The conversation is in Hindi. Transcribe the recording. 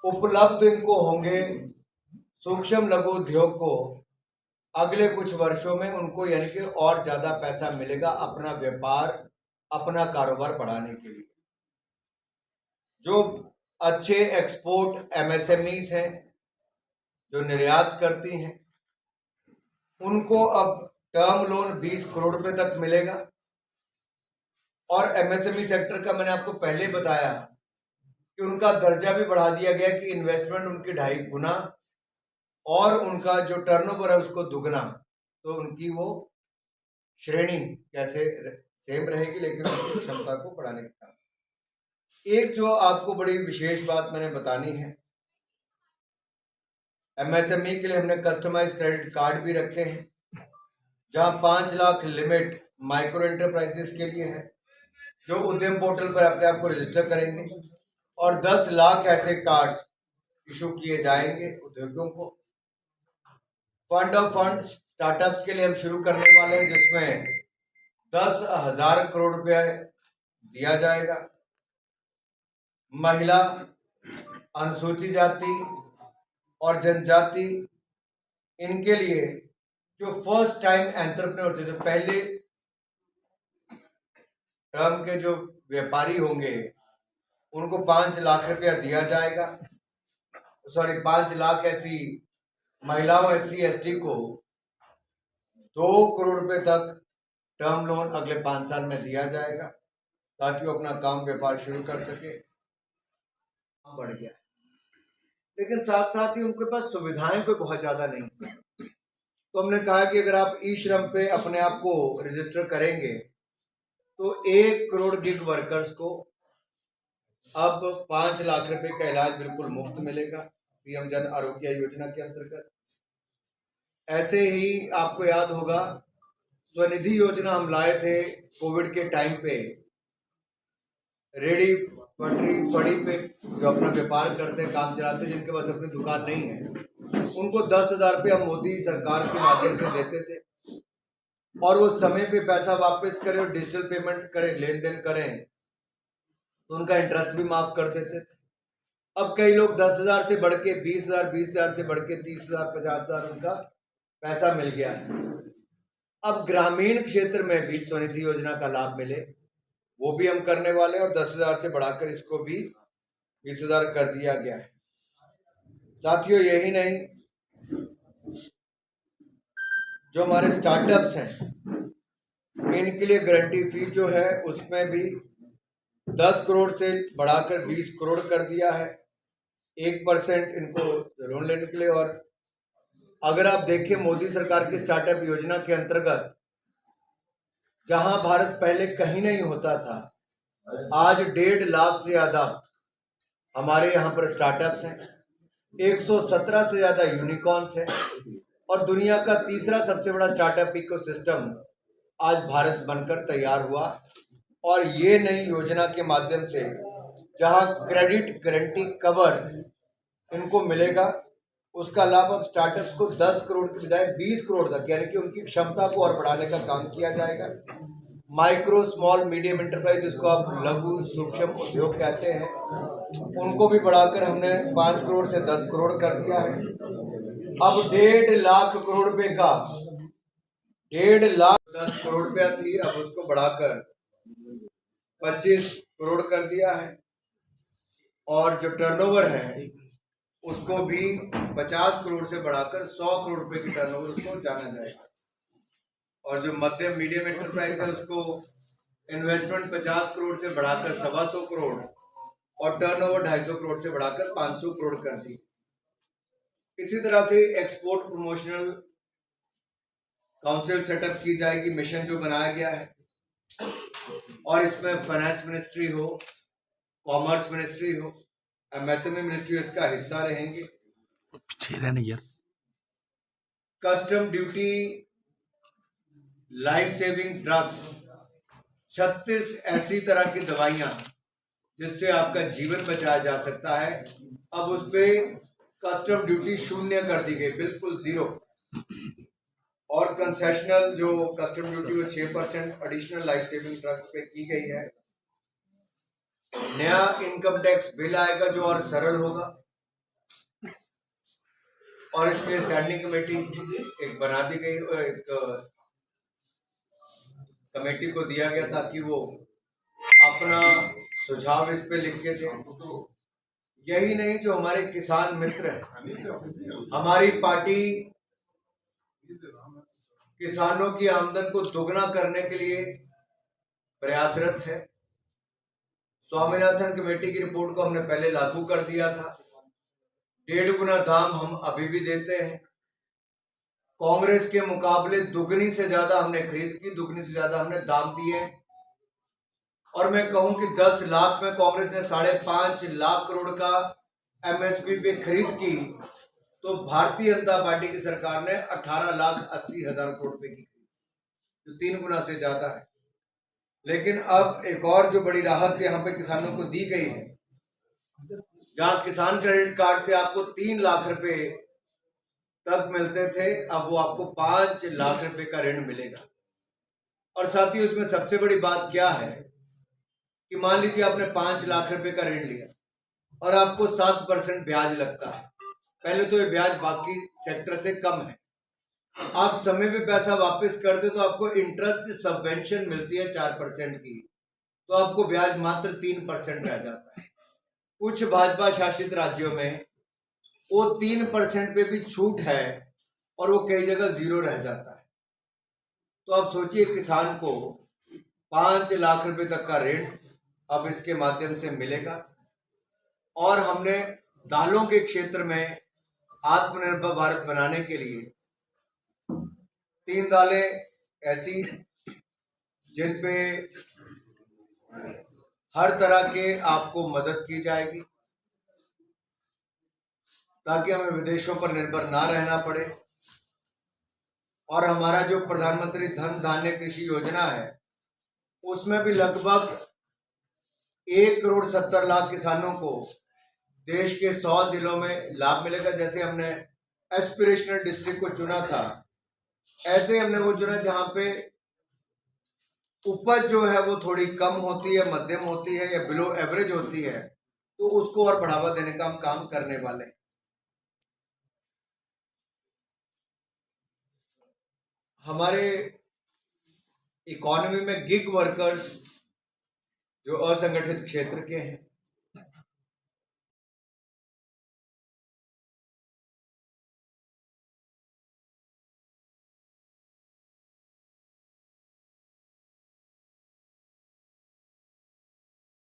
उपलब्ध इनको होंगे सूक्ष्म लघु उद्योग को अगले कुछ वर्षों में उनको यानी कि और ज्यादा पैसा मिलेगा अपना व्यापार अपना कारोबार बढ़ाने के लिए। जो अच्छे एक्सपोर्ट एमएसएमईज हैं जो निर्यात करती हैं उनको अब टर्म लोन 20 करोड़ रुपए तक मिलेगा। और एमएसएमई सेक्टर का मैंने आपको पहले बताया कि उनका दर्जा भी बढ़ा दिया गया कि इन्वेस्टमेंट उनकी 2.5 गुना और उनका जो टर्नओवर है उसको दुगना। तो उनकी वो श्रेणी कैसे सेम रहेगी लेकिन उनकी क्षमता को बढ़ाने का काम। एक जो आपको बड़ी विशेष बात मैंने बतानी है, एमएसएमई के लिए हमने कस्टमाइज क्रेडिट कार्ड भी रखे हैं जहां 5 लाख लिमिट माइक्रो एंटरप्राइजेस के लिए है जो उद्यम पोर्टल पर अपने आप को रजिस्टर करेंगे और 10 लाख ऐसे कार्ड्स इशू किए जाएंगे उद्योगों को। फंड ऑफ फंड स्टार्टअप्स के लिए हम शुरू करने वाले हैं जिसमें 10,000 करोड़ रुपया दिया जाएगा। महिला, अनुसूचित जाति और जनजाति इनके लिए जो फर्स्ट टाइम एंटरप्रेन्योर जो पहले टर्म के जो व्यापारी होंगे उनको 5 लाख रुपया दिया जाएगा। 5 लाख ऐसी महिलाओं SC/ST को 2 करोड़ रुपए तक टर्म लोन अगले 5 साल में दिया जाएगा ताकि वो अपना काम व्यापार शुरू कर सके। बढ़ गया लेकिन साथ साथ ही उनके पास सुविधाएं कोई बहुत ज्यादा नहीं। तो हमने कहा कि अगर आप ई श्रम पे अपने आप को रजिस्टर करेंगे तो 1 करोड़ गिग वर्कर्स को अब 5 लाख रुपए का इलाज बिल्कुल मुफ्त मिलेगा पीएम जन आरोग्य योजना के अंतर्गत। ऐसे ही आपको याद होगा स्वनिधि योजना हम लाए थे कोविड के टाइम पे। रेडी पटरी फड़ी पे जो अपना व्यापार करते हैं काम चलाते हैं जिनके पास अपनी दुकान नहीं है उनको 10,000 रुपये हम मोदी सरकार के माध्यम से देते थे और वो समय पे पैसा वापस करें और डिजिटल पेमेंट करें लेन देन करें तो उनका इंटरेस्ट भी माफ कर देते थे। अब कई लोग 10,000 से बढ़ के 20,000, 20,000 से बढ़ के 30,000, 50,000 उनका पैसा मिल गया है। अब ग्रामीण क्षेत्र में भी स्वनिधि योजना का लाभ मिले वो भी हम करने वाले हैं और 10,000 से बढ़ाकर इसको भी 20,000 कर दिया गया है। साथियों यही नहीं, जो हमारे स्टार्टअप्स हैं इनके लिए गारंटी फी जो है उसमें भी 10 करोड़ से बढ़ाकर 20 करोड़ कर दिया है। 1% इनको लोन लेने के लिए। और अगर आप देखें मोदी सरकार की स्टार्टअप योजना के अंतर्गत जहां भारत पहले कहीं नहीं होता था आज 1.5 लाख से ज्यादा हमारे यहाँ पर स्टार्टअप्स हैं। 117 से ज्यादा यूनिकॉर्न्स हैं और दुनिया का तीसरा सबसे बड़ा स्टार्टअप इकोसिस्टम आज भारत बनकर तैयार हुआ। और ये नई योजना के माध्यम से जहां क्रेडिट गारंटी कवर इनको मिलेगा उसका लाभ अब स्टार्टअप्स को 10 करोड़ के बजाय 20 करोड़ तक यानी कि उनकी क्षमता को और बढ़ाने का काम किया जाएगा। माइक्रो स्मॉल मीडियम एंटरप्राइज जिसको आप लघु सूक्ष्म उद्योग कहते हैं उनको भी बढ़ाकर हमने 5 करोड़ से 10 करोड़ कर दिया है। अब 1.5 लाख करोड़ रुपए का 1.5 लाख 10 करोड़ रुपया थी अब उसको बढ़ाकर 25 करोड़ कर दिया है। और जो टर्नओवर है उसको भी 50 करोड़ से बढ़ाकर 100 करोड़ रुपए की टर्नओवर उसको जाना जाएगा। और जो मध्यम मीडियम एंटरप्राइज है उसको इन्वेस्टमेंट 50 करोड़ से बढ़ाकर 125 करोड़ और टर्नओवर 250 करोड़ से बढ़ाकर 500 करोड़ कर दी। इसी तरह से एक्सपोर्ट प्रमोशनल काउंसिल सेटअप की जाएगी, मिशन जो बनाया गया है। और इसमें फाइनेंस मिनिस्ट्री हो, कॉमर्स मिनिस्ट्री हो, एमएसएमई मिनिस्ट्री इसका हिस्सा रहेंगे। Custom duty, life saving drugs, 36 ऐसी तरह की दवाइयां जिससे आपका जीवन बचाया जा सकता है अब उस पे कस्टम ड्यूटी 0 कर दी गई, बिल्कुल 0। और कंसेशनल जो कस्टम ड्यूटी वो 6% एडिशनल लाइफ सेविंग ड्रग्स पे की गई है। नया इनकम टैक्स बिल आएगा जो और सरल होगा और इसके लिए स्टैंडिंग कमेटी एक बना दी गई, एक कमेटी को दिया गया ताकि वो अपना सुझाव इस पे लिख के दे। यही नहीं, जो हमारे किसान मित्र हैं, हमारी पार्टी किसानों की आमदन को दोगुना करने के लिए प्रयासरत है। स्वामीनाथन कमेटी की रिपोर्ट को हमने पहले लागू कर दिया था। 1.5 गुना दाम हम अभी भी देते हैं। कांग्रेस के मुकाबले दुगनी से ज्यादा हमने खरीद की, दुगनी से ज्यादा हमने दाम दिए। और मैं कहूं कि 10 लाख में कांग्रेस ने 5.5 लाख करोड़ का एमएसपी पे खरीद की, तो भारतीय जनता पार्टी की सरकार ने 18,80,000 करोड़ रुपए की, जो 3 गुना से ज्यादा है। लेकिन अब एक और जो बड़ी राहत यहाँ पे किसानों को दी गई है, जहां किसान क्रेडिट कार्ड से आपको 3 लाख रुपए तक मिलते थे, अब वो आपको 5 लाख रुपए का ऋण मिलेगा। और साथ ही उसमें सबसे बड़ी बात क्या है कि मान लीजिए आपने 5 लाख रुपए का ऋण लिया और आपको 7% ब्याज लगता है। पहले तो ये ब्याज बाकी सेक्टर से कम है। आप समय पे पैसा वापस करते हो तो आपको इंटरेस्ट सबवेंशन मिलती है 4% की, तो आपको ब्याज मात्र 3% रह जाता है। कुछ भाजपा शासित राज्यों में वो 3% पे भी छूट है और वो कई जगह 0 रह जाता है। तो आप सोचिए, किसान को 5 लाख रुपए तक का ऋण अब इसके माध्यम से मिलेगा। और हमने दालों के क्षेत्र में आत्मनिर्भर भारत बनाने के लिए 3 दालें ऐसी जिन पे हर तरह के आपको मदद की जाएगी, ताकि हमें विदेशों पर निर्भर ना रहना पड़े। और हमारा जो प्रधानमंत्री धन धान्य कृषि योजना है, उसमें भी लगभग 1,70,00,000 किसानों को देश के 100 जिलों में लाभ मिलेगा। जैसे हमने एस्पिरेशनल डिस्ट्रिक्ट को चुना था, ऐसे हमने वो चुना जहां पे उपज जो है वो थोड़ी कम होती है, मध्यम होती है या बिलो एवरेज होती है, तो उसको और बढ़ावा देने का हम काम करने वाले हैं। हमारे इकोनॉमी में गिग वर्कर्स जो असंगठित क्षेत्र के हैं,